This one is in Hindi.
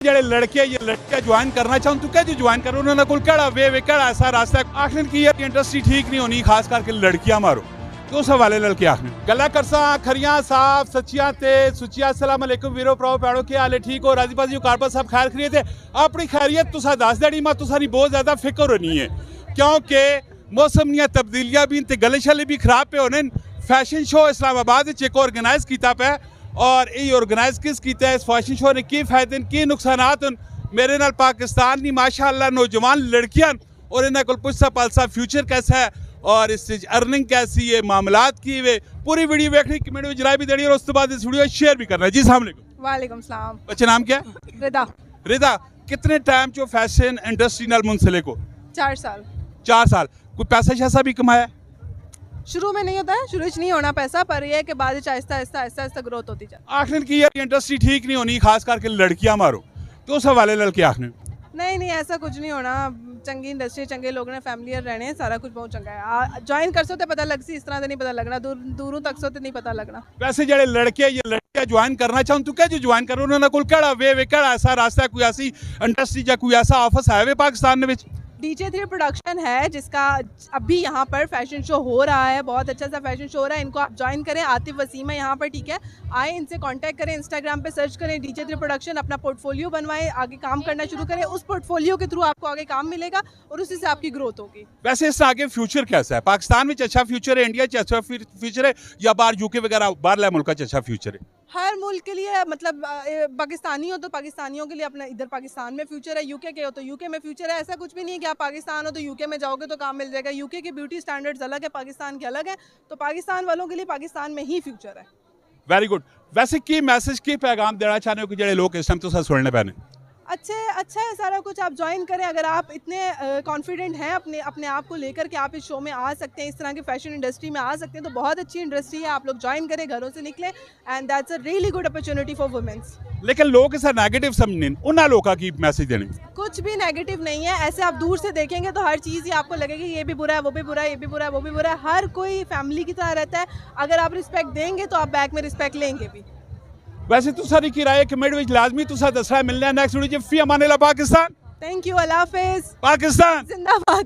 ਜਿਹੜੇ ਲੜਕੇ ਜਾਂ ਲੜਕੀਆਂ ਜੁਆਇਨ ਕਰਨਾ ਚਾਹੁਣ ਤੂੰ ਕਹਿ ਜੁਆਇਨ ਕਰੋ ਉਹਨਾਂ ਕੋਲ ਕਿਹੜਾ ਵੇ ਕਿਹੜਾ ਐਸਾ ਰਾਸਤਾ ਆਖਣ की यार इंडस्ट्री ठीक नहीं होनी खास करके लड़कियां मारो तो उस हवाले लड़के आखने गल्ला करसा खरियां साफ सच्चियां ते सुचिया अस्सलाम वालेकुम वीरो भराओ भैणो क्या हाल है ठीक हो राजी बाजी कारबा सब खैर खरीद है अपनी खैरियत तुसा दस देनी मा तुसा बहुत ज्यादा फिक्र होनी है क्योंकि मौसम दी तब्दीलियां भी ते गले शले भी खराब पे होने फैशन शो इस्लामाबाद एक ऑर्गेनाइज किया पे और ये ऑर्गेनाइज किस कीता है इस फैशन शो ने की फायदे की नुकसानात मेरे नाल पाकिस्तान की माशाअल्लाह नौजवान लड़कियां और इन्होंने को पुछसा पलसा फ्यूचर कैसा है और इस अर्निंग कैसी है मामलात की वे पूरी वीडियो देखनी कमेंट में जरा भी देनी और उसके बाद इस वीडियो शेयर भी करना है। जी अस्सलाम वालेकुम। वालेकुम सलाम। बच्चे नाम क्या है? रिदा। रिदा कितने टाइम जो फैशन इंडस्ट्री नाल मुंसलिक हो? 4 साल। 4 साल कोई पैसा शैसा भी कमाया? शुरू में नहीं होता है, शुरू में नहीं होना पैसा, पर यह है कि बाद आहिस्ता आहिस्ता आहिस्ता आहिस्ता ग्रोथ होती जाए। आखिर की यार इंडस्ट्री ठीक नहीं होनी खास करके लड़कियां मारो तो उस हवाले लड़के आखने नहीं ऐसा कुछ नहीं होना। चंगी इंडस्ट्री चंगे लोग ने फैमिली रहने हैं, सारा कुछ बहुत चंगा है। ज्वाइन कर सो तो पता लग सी, इस तरह से नहीं पता लगना, दूरों तक सो तो नहीं पता लगना। वैसे जड़े लड़के या लड़कियां ज्वाइन करना चाहूँ तू क्या ज्वाइन करो उन्होंने कोल केड़ा वे केड़ा ऐसा रास्ता कोई ऐसी इंडस्ट्री या कोई ऐसा ऑफिस है वे पाकिस्तान में? DJ3 प्रोडक्शन है जिसका अभी यहाँ पर फैशन शो हो रहा है, बहुत अच्छा सा फैशन शो हो रहा है। इनको आप ज्वाइन करें, आतिफ वसीम है यहाँ पर, ठीक है, आए इनसे कांटेक्ट करें, इंस्टाग्राम पे सर्च करें DJ3 प्रोडक्शन, अपना पोर्टफोलियो बनवाएं, आगे काम करना शुरू करें। उस पोर्टफोलियो के थ्रू आपको आगे काम मिलेगा और उसी से आपकी ग्रोथ होगी। वैसे इससे आगे फ्यूचर कैसा है? पाकिस्तान में अच्छा फ्यूचर है, इंडिया अच्छा फ्यूचर है या बाहर यूके वगैरह बाहर मुल्क का अच्छा फ्यूचर है? हर मुल्क के लिए, मतलब पाकिस्तानी हो तो पाकिस्तानियों के लिए अपना इधर पाकिस्तान में फ्यूचर है, यूके के हो तो यूके में फ्यूचर है। ऐसा कुछ भी नहीं है कि आप पाकिस्तान हो तो यूके में जाओगे तो काम मिल जाएगा। यूके के ब्यूटी स्टैंडर्ड्स अलग है, पाकिस्तान के अलग है, तो पाकिस्तान वालों के लिए पाकिस्तान में ही फ्यूचर है। Very good. वैसे की मैसेज की पैगाम देना चाहते हो कि जो लोग इस टाइम तो सुनने पैने? अच्छा है सारा कुछ, आप ज्वाइन करें। अगर आप इतने कॉन्फिडेंट हैं अपने आप को लेकर के आप इस शो में आ सकते हैं, इस तरह की फैशन इंडस्ट्री में आ सकते हैं, तो बहुत अच्छी इंडस्ट्री है। आप लोग ज्वाइन करें, घरों से निकलें, and that's a really good opportunity for womens. लेकिन लोग इसे नेगेटिव समझने उन्हें लोगों की मैसेज देने? कुछ भी नेगेटिव नहीं है। ऐसे आप दूर से देखेंगे तो हर चीज़ ही आपको लगेगी ये भी बुरा है, वो भी बुरा है, ये भी बुरा है, वो भी बुरा है। हर कोई फैमिली की तरह रहता है। अगर आप रिस्पेक्ट देंगे तो आप बैक में रिस्पेक्ट लेंगे भी। वैसे तू सारी की राय कमेंट में लाजमी तुसा दसना मिलना नेक्स्ट वीडियो। फी अमान अल्लाह पाकिस्तान। थैंक यू, अल्लाह हाफिज़। पाकिस्तान जिंदाबाद।